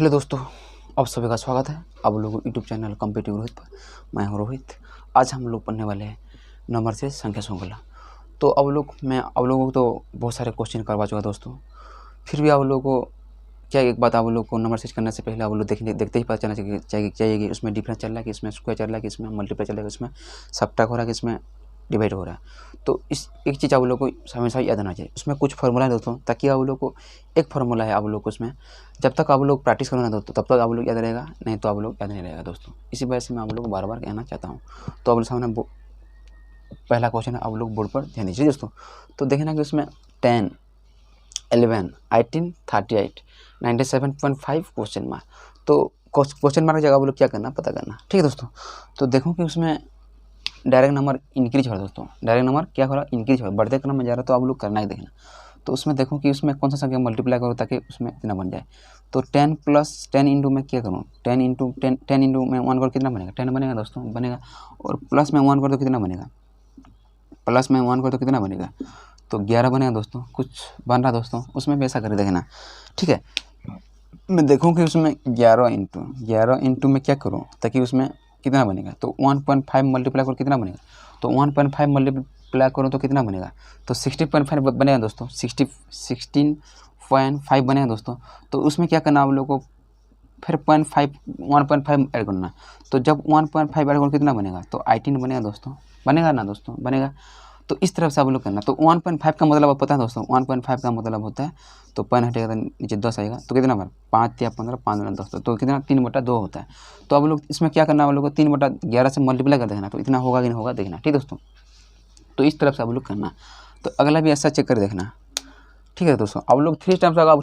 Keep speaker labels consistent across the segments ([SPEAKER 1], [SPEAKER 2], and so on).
[SPEAKER 1] Hello दोस्तों, आप सभी का स्वागत है आप लोगों को यूट्यूब चैनल कॉम्पिटिटिव रोहित पर। मैं हूं रोहित। आज हम लोग पढ़ने वाले हैं नंबर से संख्या श्रृंखला। तो आप लोगों को तो बहुत सारे क्वेश्चन करवा चुका दोस्तों। फिर भी आप लोगों को क्या एक बात आप लोग को नंबर सेट करने से पहले आप लोग देखते ही पता चलना चाहिए कि उसमें डिफरेंस चल रहा है कि इसमें स्क्वायर चल रहा है कि इसमें मल्टीप्लाई चल रहा है कि इसमें सबट्रैक्ट हो रहा है कि इसमें डिवाइड हो रहा है। तो इस एक चीज़ आप लोग को हमेशा याद आना चाहिए। उसमें कुछ फार्मूला है दोस्तों, ताकि आप लोग को एक फार्मूला है आप लोग को उसमें जब तक आप लोग प्रैक्टिस करोगे ना दोस्तों तब तक आप लोग याद रहेगा, नहीं तो आप लोग याद नहीं रहेगा दोस्तों। इसी वजह से मैं आप लोग को बार बार कहना चाहता हूँ। तो आप लोग सामने पहला क्वेश्चन है, आप लोग बोर्ड पर ध्यान दीजिए दोस्तों। तो देखना कि उसमें 10, 11, 18, 38, 97.5 क्वेश्चन मार्क। तो क्वेश्चन मार्क की जगह आप लोग क्या करना पता करना, ठीक है दोस्तों। तो देखो कि उसमें डायरेक्ट नंबर इंक्रीज हो रहा है दोस्तों। डायरेक्ट नंबर क्या हो रहा है, इंक्रीज हो रहा है, बढ़ते क्रम में जा रहा है। तो आप लोग करना ही देखना। तो उसमें देखो कि उसमें कौन सा संख्या मल्टीप्लाई करो ताकि उसमें इतना बन जाए। तो 10 + 10 इंटू में क्या करूँ, 10 इंटू में 1 करो कितना बनेगा, 10 बनेगा दोस्तों, बनेगा। और प्लस में 1 कर दो कितना बनेगा, प्लस में 1 कर दो कितना बनेगा, तो 11 बनेगा दोस्तों। कुछ बन रहा दोस्तों, उसमें भी ऐसा कर देखना, ठीक है। मैं देखूँ कि उसमें 11 इंटू में क्या करूँ ताकि उसमें कितना बनेगा। तो 1.5 मल्टीप्लाई करो कितना बनेगा, तो 1.5 मल्टीप्लाई करो तो कितना बनेगा, तो 60.5 बनेगा दोस्तों। 16.5 बनेगा दोस्तों। तो उसमें क्या करना आप लोगों को, फिर 1.5 ऐड करना। तो जब 1.5 ऐड करो कितना बनेगा, तो 18 बनेगा दोस्तों, बनेगा ना दोस्तों, बनेगा। तो इस तरफ से आप लोग करना। तो 1.5 का मतलब आप पता है दोस्तों, 1.5 का मतलब होता है, तो पॉइंट हटेगा तो नीचे 10 आएगा। तो कितना बार 5 या 15, 5 या 10, तो कितना 3/2 होता है। तो आप लोग इसमें क्या करना, आप लोग को 3/11 से मल्टीप्लाई कर देखना। तो इतना होगा कि नहीं होगा देखना, ठीक दोस्तों। तो इस तरफ से आप लोग करना। तो अगला भी ऐसा चेक कर देखना, ठीक है दोस्तों। आप लोग 3 टाइम्स होगा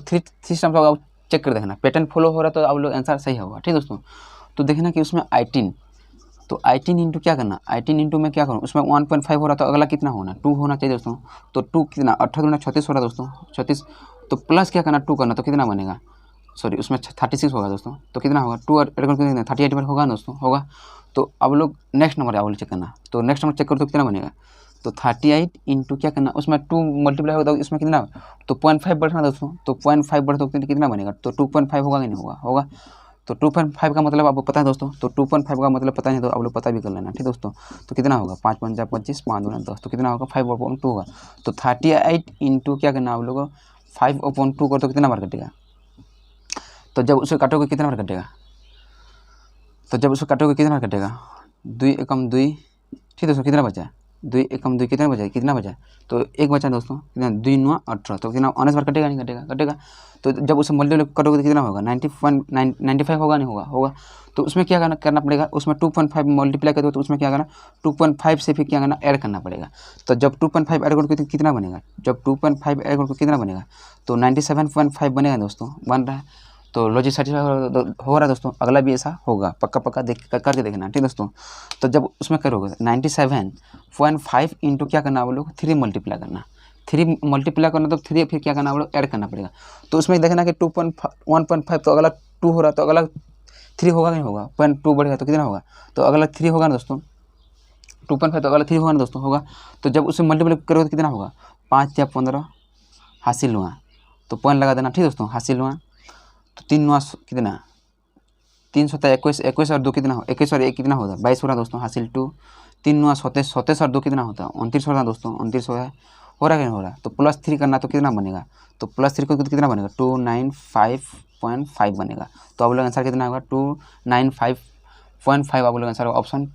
[SPEAKER 1] चेक कर देखना, पैटर्न फॉलो हो रहा है तो आप लोग आंसर सही होगा, ठीक दोस्तों। तो देखना कि उसमें 18, तो 18 इंटू क्या करना, 18 इंटू में क्या करूँ, उसमें 1.5 हो रहा तो अगला कितना होना, 2 होना चाहिए दोस्तों। तो 2 कितना, 18 36 हो रहा दोस्तों, 36। तो प्लस क्या करना, 2 करना, तो कितना बनेगा, सॉरी उसमें 36 होगा दोस्तों। तो कितना होगा, 2 कितना 38 बार होगा दोस्तों, होगा। तो अब लोग नेक्स्ट नंबर आप लोग चेक करना। तो नेक्स्ट नंबर चेक करो तो कितना बनेगा, तो 38 इंटू क्या करना, उसमें 2 मल्टीप्लाई होगा तो इसमें कितना, तो 0.5 बढ़ना दोस्तों। तो 0.5 बढ़ तो कितना बनेगा, तो 2.5 होगा कि नहीं होगा, होगा। तो 2.5 का मतलब आपको पता है दोस्तों। तो 2.5 का मतलब पता नहीं तो आप लोग पता भी कर लेना, ठीक दोस्तों। तो कितना होगा, 5 × 5 = 25, 5 × 10, तो कितना होगा 5/2 होगा। तो 38 इंटू क्या करना आप लोगों को, 5/2 कर तो कितना बार कटेगा। तो जब उसे काटोगे कितना बार कटेगा, तो जब उसको काटोगे कितना बार कटेगा, 2 एकम 2, ठीक दोस्तों। कितना बचा, 2 एकम 2 कितना बचा, कितना बचा, तो 1 बचा दोस्तों। कितना 2 × 9 = 18, तो कितना 19 बार कटेगा नहीं कटेगा, कटेगा। तो जब उसे मल्टीप्लाई करोगे तो कितना होगा, 95 होगा नहीं होगा, होगा। तो उसमें क्या करना पड़ेगा, उसमें 2.5 मल्टीप्लाई करोगे तो उसमें क्या करना, 2.5 से फिर क्या करना, ऐड करना पड़ेगा। तो जब 2.5 ऐड करोगे तो कितना बनेगा, जब 2.5 ऐड करोगे कितना बनेगा, तो 97.5 बनेगा दोस्तों, बन रहा है। तो लॉजिक सेटिस्फाई हो रहा है दोस्तों। अगला भी ऐसा होगा, पक्का पक्का देख करके देखना, ठीक दोस्तों। तो जब उसमें करोगे 97.5 इंटू क्या करना आप लोग, 3 मल्टीप्लाई करना। 3 मल्टीप्लाई करना तो 3 फिर क्या करना आप लोग, ऐड करना पड़ेगा। तो उसमें देखना कि 1.5 तो अगला 2 हो रहा तो अगला 3 होगा कि नहीं होगा, 0.2 बढ़ेगा तो कितना होगा, तो अगला 3 होगा ना दोस्तों। 2.5 तो अगला 3 होगा ना दोस्तों, होगा। तो जब उसमें मल्टीप्लाई करोगे तो कितना होगा, 5 या 15 हासिल हुआ, तो पॉइंट लगा देना, ठीक दोस्तों, हासिल हुआ। तो 3 9 कितना, 3 7 21, 21 और 2 कितना हो, 21 और 1 कितना होता है, 22 हो रहा दोस्तों, हासिल 2। 3 9 27, 27 और 2 कितना होता है, 29 हो रहा दोस्तों, 29 हो रहा है, हो रहा कि नहीं हो रहा। तो +3 करना तो कितना बनेगा, तो +3 को कितना बनेगा, 295.5 बनेगा। तो आप लोग आंसर कितना होगा, 295.5 आप लोग आंसर ऑप्शन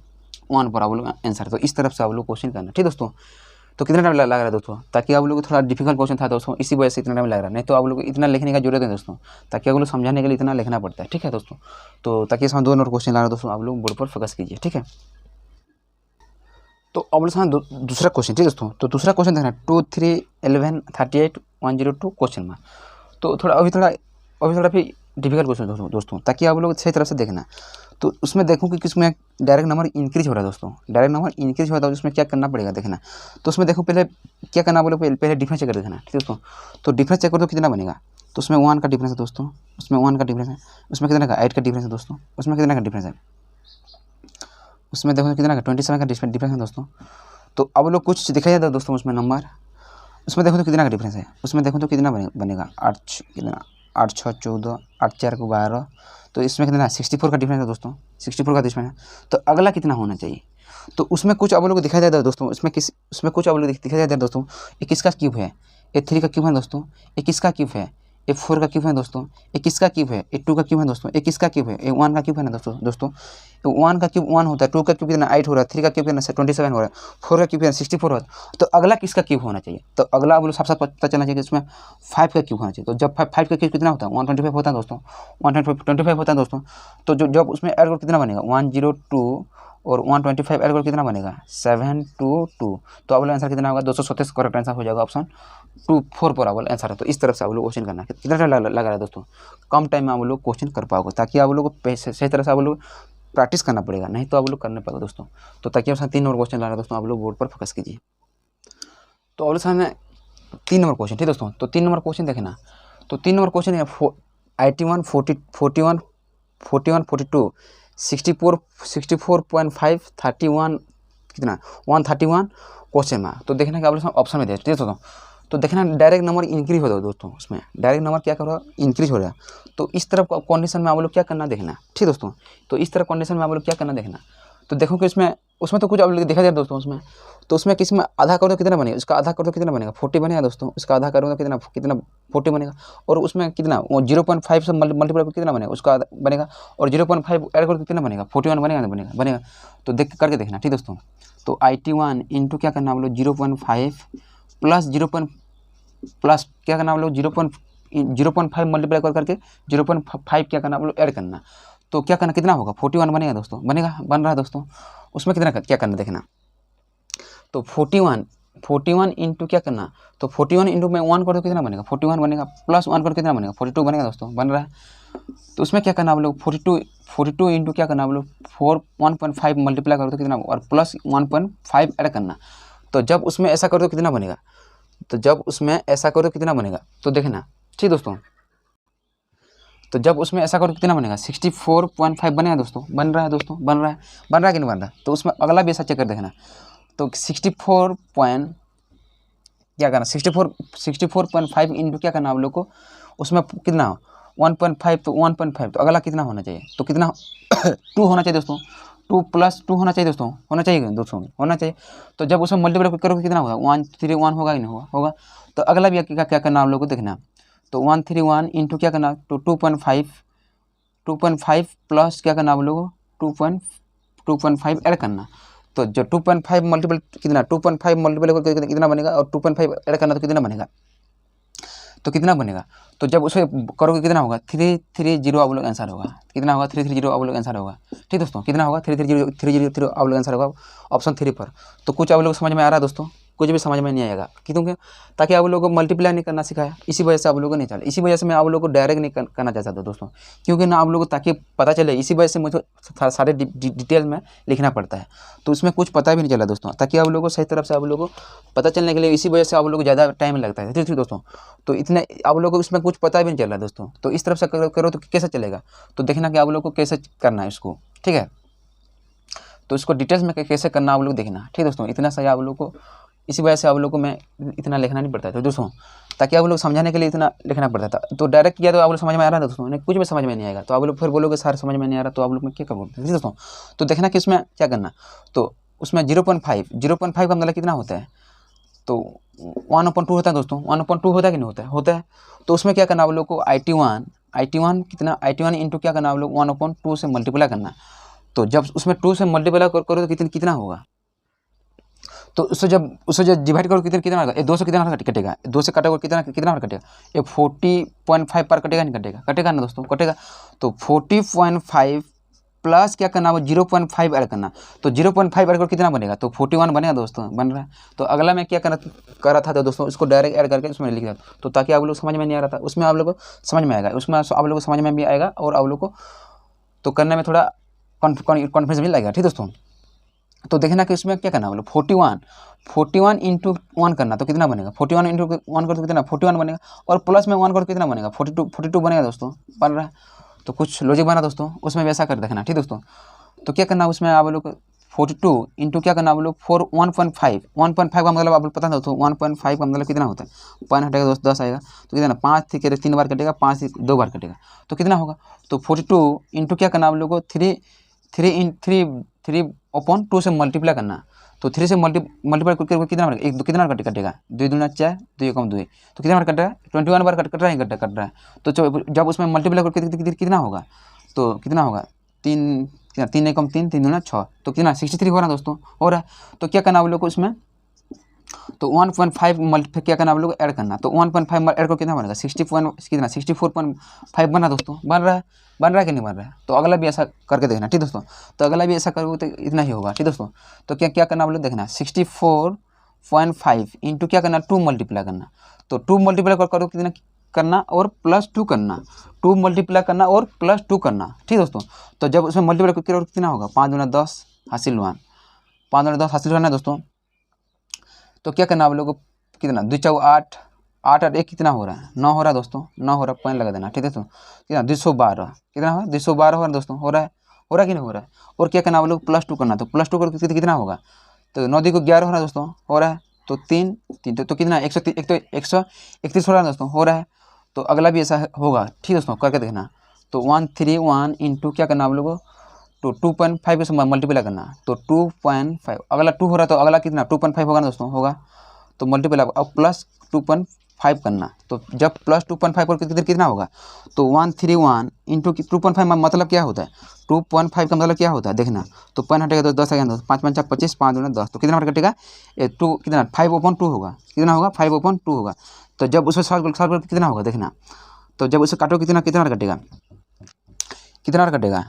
[SPEAKER 1] 1 पर आप लोग आंसर। तो इस तरफ से आप लोग क्वेश्चन करना, ठीक दोस्तों। तो कितना टाइम लग रहा है दोस्तों, ताकि आप लोग को थोड़ा डिफिकल्ट क्वेश्चन था दोस्तों, इसी वजह से इतना टाइम लग रहा है। नहीं तो आप लोग को इतना लिखने का जरूरत है दोस्तों, ताकि आप लोग समझाने के लिए इतना लिखना पड़ता है, ठीक है दोस्तों। तो ताकि इसमें 2 नंबर क्वेश्चन ला रहा है दोस्तों, आप लोग बोर्ड पर फोकस कीजिए, ठीक है। तो अब लोग दूसरा क्वेश्चन, ठीक दोस्तों। तो दूसरा क्वेश्चन देखना, 2 3 11 38 102 क्वेश्चन में। तो अभी थोड़ा भी डिफिकल्ट क्वेश्चन दोस्तों, ताकि आप लोग सही तरह से देखना। तो उसमें देखो कि किसमें डायरेक्ट नंबर इंक्रीज हो रहा है दोस्तों, डायरेक्ट नंबर इंक्रीज हो रहा है, उसमें क्या करना पड़ेगा देखना। तो उसमें देखो पहले क्या करना बोलो, पहले डिफरेंस चेक कर देखना, ठीक दोस्तों। तो डिफरेंस चेक करो तो कितना बनेगा, तो उसमें 1 का डिफरेंस है दोस्तों, उसमें 1 का डिफरेंस है, उसमें कितना का 8 का डिफरेंस है दोस्तों, उसमें कितना का डिफरेंस है, उसमें देखो कितना का 27 का डिफरेंस है दोस्तों। तो अब लोग कुछ दिखाई जाता है दोस्तों उसमें नंबर, उसमें देखो तो कितना का डिफरेंस है, उसमें देखो तो कितना बनेगा 8 कितना 8 6 14, 8 4 को 12, तो इसमें कितना 64 का डिफरेंस है दोस्तों, 64 का डिफरेंस है। तो अगला कितना होना चाहिए, तो उसमें कुछ आप लोगों को दिखाई देता है दोस्तों, उसमें कुछ आप लोग दिखाई देता है दोस्तों। ये किसका क्यूब है, ये 3 का क्यूब है दोस्तों, ये किसका क्यूब है, ये 4 का क्यूब है दोस्तों, ये किसका क्यूब है, ये 2 का क्यूब है दोस्तों, ये किसका क्यूब है, ये 1 का क्यूब है ना दोस्तों। तो 1 का क्यूब 1 होता है, 2 का क्यूब कितना 8 हो रहा है, 3 का क्यूब कितना 27 हो रहा है, 4 का क्यूब कितना 64 हो रहा है। तो अगला किसका क्यूब होना चाहिए, तो अगला आप लोग साथ साथ पता चलना चाहिए कि इसमें 5 का क्यूब होना चाहिए। तो जब 5 का क्यूब कितना होता है 125 होता है दोस्तों, 125 होता है दोस्तों। तो जब उसमें ऐड करो कितना बनेगा 102 और 125 ऐड करो कितना बनेगा 722। तो अब आंसर कितना होगा 237 करेक्ट आंसर हो जाएगा ऑप्शन 24 पर अब आंसर है। तो इस तरफ से आप लोग क्वेश्चन करना है, कितना टाइम लग रहा है दोस्तों, कम टाइम में आप लोग क्वेश्चन कर पाओगे, ताकि आप लोग को सही तरह से आप लोग प्रैक्टिस करना पड़ेगा, नहीं तो आप लोग कर नहीं पाओगे दोस्तों। तो ताकि आप 3 नंबर क्वेश्चन ला रहे हैं दोस्तों, आप लोग बोर्ड पर फोकस कीजिए। तो आप लोग सामने 3 नंबर क्वेश्चन, ठीक दोस्तों। तो 3 नंबर क्वेश्चन देखना, तो 3 नंबर क्वेश्चन है 81 41 41 42 64 64.5 31 कितना 131 क्वेश्चन में। तो देखना कि आप लोग ऑप्शन में दे, ठीक है दोस्तों। तो देखना डायरेक्ट नंबर इंक्रीज हो रहा है दोस्तों, उसमें डायरेक्ट नंबर क्या कर रहा है इंक्रीज हो रहा है। तो इस तरफ कंडीशन में आप लोग क्या करना देखना, ठीक दोस्तों। तो इस तरफ कंडीशन में आप लोग क्या करना देखना, तो देखो कि उसमें तो कुछ आप लोग देखा जाए दोस्तों उसमें, तो उसमें किस में आधा कर दो कितना बनेगा, उसका आधा कर दो कितना बनेगा 40 बनेगा दोस्तों, उसका आधा कर दो कितना 40 बनेगा। और उसमें कितना वो 0.5 से मल्टीप्लाई कितना बनेगा, उसका आधा बनेगा। और 0.5 ऐड करके कितना बनेगा 41 बनेगा। तो देख करके देखना, ठीक दोस्तों। तो 81 इंटू क्या करना हम लोग 0.5 प्लस क्या करना हम लोग 0.5 मल्टीप्लाई करके 0.5 क्या करना हम लोग ऐड करना। तो क्या करना कितना होगा 41 बनेगा दोस्तों, बन रहा है दोस्तों। उसमें कितना क्या करना देखना, तो 41 इंटू क्या करना, तो 41 इंटू में 1 कर दो कितना बनेगा 41 बनेगा, प्लस 1 कर दो कितना बनेगा 42 बनेगा दोस्तों, बन रहा है। तो उसमें क्या करना आप लोग 42 इंटू क्या करना आप लोग 1.5 मल्टीप्लाई कर दो कितना और प्लस 1.5 ऐड करना। तो जब उसमें ऐसा कर दो कितना बनेगा, तो देखना, ठीक दोस्तों। तो जब उसमें ऐसा करो कितना बनेगा 64.5 बनेगा दोस्तों, बन रहा है दोस्तों, बन रहा है कि नहीं बन रहा। तो उसमें अगला भी ऐसा चेक कर देखना, तो 64.5 इंटू क्या करना आप लोग को, उसमें कितना 1.5 तो 1.5 तो अगला कितना होना चाहिए, तो कितना 2 होना चाहिए दोस्तों, 2 + 2 होना चाहिए दोस्तों, होना चाहिए। तो जब उसमें मल्टीप्लाई करोगे कितना होगा 131 होगा कि नहीं होगा। तो अगला भी क्या करना आप लोग को देखना, तो 131 इंटू क्या करना, तो 2.5 प्लस क्या करना आप लोगों को 2.5 ऐड करना। तो जो 2.5 मल्टीपल कितना 2.5 मल्टीपल करके कितना बनेगा और 2.5 ऐड करना तो कितना बनेगा। तो जब उसे करोगे कितना होगा 330 आप लोग आंसर होगा, कितना होगा 330 आप लोग आंसर होगा, ठीक दोस्तों। कितना होगा 330 आप लोग आंसर होगा ऑप्शन 3 पर। तो कुछ आप लोग समझ में आ रहा है दोस्तों, कुछ भी समझ में नहीं आएगा क्योंकि ताकि आप लोगों को मल्टीप्लाई नहीं करना सिखाया, इसी वजह से आप लोगों को नहीं चला, इसी वजह से मैं आप लोगों को डायरेक्ट नहीं करना चाहता था दोस्तों, क्योंकि ना आप लोगों को ताकि पता चले, इसी वजह से मुझे सारे डिटेल में लिखना पड़ता है। तो उसमें कुछ पता भी नहीं चला दोस्तों, ताकि आप लोगों को सही तरफ से आप लोगों को पता चलने के लिए, इसी वजह से आप लोगों को ज़्यादा टाइम लगता है, ठीक दोस्तों। तो इतने आप लोगों को इसमें कुछ पता भी नहीं चल रहा दोस्तों। तो इस तरफ से करो तो कैसे चलेगा, तो देखना कि आप लोगों को कैसे करना है इसको, ठीक है। तो इसको डिटेल्स में कैसे करना आप लोग देखना, ठीक दोस्तों। इतना सही आप लोग को, इसी वजह से आप लोग को मैं इतना लिखना नहीं पड़ता था दोस्तों, ताकि आप लोग समझाने के लिए इतना लिखना पड़ता था। तो डायरेक्ट किया तो आप लोग समझ में आ रहा था दोस्तों, नहीं कुछ भी समझ में नहीं आएगा। तो आप लोग फिर बोलोगे सर समझ में नहीं आ रहा, तो आप लोग में क्या करोगे, ठीक दोस्तों। तो देखना कि इसमें क्या करना, तो उसमें 0.5 का मतलब कितना होता है, तो 1/2 होता है दोस्तों, 1/2 होता है कि नहीं होता है। तो उसमें क्या करना आप लोग को 81 कितना 81 इंटू क्या करना आप लोग 1/2 से मल्टीप्लाई करना। तो जब उसमें 2 से मल्टीप्लाई करो तो कितना होगा, तो उसे जब डिवाइड करो कितना होगा, ये 2 से कितना कटेगा, 2 से कटेगा कितना कटेगा, ये 40.5 पर कटेगा नहीं कटेगा ना दोस्तों, कटेगा। तो 40.5 प्लस क्या करना वो 0.5 ऐड करना। तो 0.5 ऐड करो कितना बनेगा, तो 41 बनेगा दोस्तों, बन रहा है। तो अगला मैं क्या कर रहा था तो दोस्तों, इसको डायरेक्ट ऐड करके उसमें लिख रहा था, तो ताकि आप लोग समझ में नहीं आ रहा था, उसमें आप लोग को समझ में आएगा, उसमें आप लोग को समझ में भी आएगा और आप लोग को तो करने में थोड़ा कॉन्फिडेंस भी लगेगा, ठीक दोस्तों। तो देखना कि उसमें क्या करना बोलो 41 इंटू 1 करना, तो कितना बनेगा 41 इंटू 1 कर तो कितना 41 बनेगा, और प्लस में 1 कर कितना बनेगा 42 बनेगा दोस्तों, बन रहा है। तो कुछ लॉजिक बना दोस्तों, उसमें वैसा कर देखना, ठीक दोस्तों। तो क्या करना उसमें आप लोग 42 इंटू क्या करना आप लोग 1.5 का मतलब आप लोग पता था दोस्तों 1.5 का मतलब कितना होता है, पॉइंट हटेगा दोस्तों 10 आएगा, तो कितना 5 थी कह 3 बार कटेगा, 5 थी 2 बार कटेगा, तो कितना होगा, तो 42 इंटू क्या करना आप लोगों को 3/2 से मल्टीप्लाई करना, तो 3 से मल्टीप्लाई करके कितना बार कितना बार कटेगा, 2 दूना 4, 2 एकम 2, तो कितना बार कट रहा है 21 बार कट रहा है, कट रहा है, तो जब उसमें मल्टीप्लाई करके कितना होगा, तो कितना होगा 3 एकम 3, 3 दूना 6, तो कितना 63 हो रहा है दोस्तों, हो रहा है। तो क्या करना आप लोग को उसमें, तो 1.5 फिर क्या करना आप लोग को ऐड करना, तो 1.5 ऐड कर कितना बनेगा 64.5 बना दोस्तों, बन रहा है कि नहीं बन रहा है, तो अगला भी ऐसा करके देखना, ठीक दोस्तों, तो अगला भी ऐसा करोगे तो इतना ही होगा, ठीक दोस्तों। तो क्या करना आप लोग देखना 64.5 इंटू क्या करना 2 मल्टीप्लाई करना, तो 2 मल्टीप्लाई करो कितना करना और +2 करना, 2 मल्टीप्लाई करना और +2 करना, ठीक दोस्तों। तो जब उसमें मल्टीप्लाई करो कितना होगा 5 दूना 10 हासिल 1, 5 दूना 10 हासिल 1 है दोस्तों। तो क्या करना आप लोगों को कितना 2 4 8, 8 और 1 कितना हो रहा है 9 हो रहा है दोस्तों, 9 हो रहा है, पॉइंट लगा देना, ठीक है दोस्तों। कितना 212 कितना हो रहा है 212 हो रहा है दोस्तों, हो रहा है कि नहीं हो रहा है। और क्या करना आप लोग +2 करना, तो +2 करके कितना होगा, तो 9 को 11 हो रहा है दोस्तों, हो रहा है, तो 3 तो कितना 131 हो रहा है दोस्तों, हो रहा है। तो अगला भी ऐसा होगा, ठीक दोस्तों, करके देखना। तो 131 इंटू क्या करना आप लोगों को, तो 2.5 से मल्टीप्लाई करना, तो 2.5 अगला 2 हो रहा है, तो अगला कितना 2.5 होगा ना दोस्तों, होगा, तो मल्टीप्लाई अब +2.5 करना, तो जब +2.5 पर कितना होगा, तो 131 इंटू 2.5 मतलब क्या होता है 2.5 का मतलब क्या होता है देखना, तो पॉइंट हटेगा तो 10 आएगा, 5 5 25, 5 दूना 10, तो कितना बार कटेगा 2 कितना 5/2 होगा, कितना होगा 5/2 होगा। तो जब उसमें सॉल्व करके कितना होगा देखना, तो जब उसे काटो कितना बार कटेगा,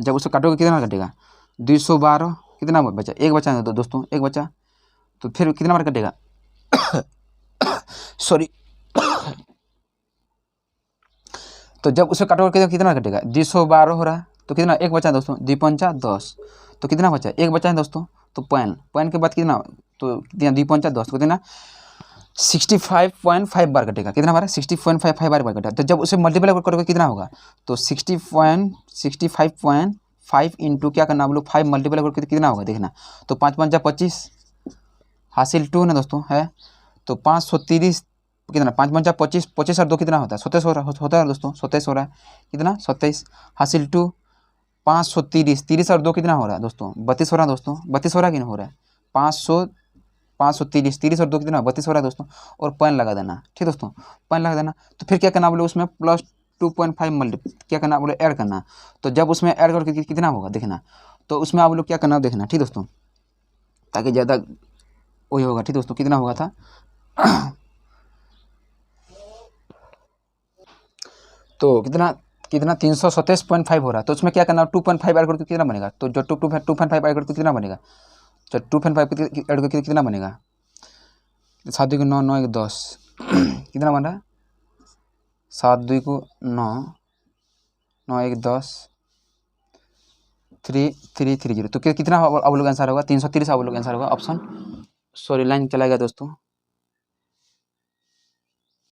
[SPEAKER 1] जब उसे काटोगे कितना बार कटेगा 212, कितना बचा, एक बचा है दोस्तों, एक बचा, तो फिर कितना बार कटेगा सॉरी तो जब उसे काटोगे कितना कटेगा 212 हो रहा है, तो कितना एक बचा है दोस्तों 2×5 10, तो कितना बचा एक बचा है दोस्तों, तो पॉइंट के बाद कितना, तो कितना 2×5 10, तो कितना 65.5 बार कटेगा, कितना बार 60.55 बार कटेगा। तो जब उसे मल्टीप्लाई करोगे कितना होगा, तो 65.5 इंटू क्या करना आप लोग 5 मल्टीप्लाई करके कितना होगा देखना, तो 5 5 25 हासिल 2 ना दोस्तों है, तो 530 कितना 5 5 25, 25 और 2 कितना होता है 27 होता है दोस्तों, 27 हो रहा है, कितना 27 हासिल 2 530, 30 और 2 कितना हो रहा है दोस्तों 32 हो रहा है दोस्तों, 32 हो रहा है कि नहीं हो रहा है 530, 30 और 2 कितना 32 हो रहा है दोस्तों, और पॉइंट लगा देना, ठीक दोस्तों, पॉइंट लगा देना। तो फिर क्या करना आप लोग उसमें +2.5 क्या करना आप लोग ऐड करना, तो जब उसमें ऐड करके कितना होगा देखना, तो उसमें आप लोग क्या करना देखना, ठीक दोस्तों, ताकि ज़्यादा वही होगा, ठीक दोस्तों, कितना होगा था तो कितना 327.5 हो रहा है, तो उसमें क्या करना 2.5 ऐड करके कितना बनेगा, तो जो 2.5 ऐड करके कितना बनेगा, तो 2.5 ऐड करके कितना बनेगा 7 2 को 9, 9 1 10 कितना बन रहा है 7 2 को 9, 9 1 10 3330, तो कितना आप लोग आंसर होगा 330 आप लोग आंसर होगा ऑप्शन, सॉरी लाइन चला गया दोस्तों।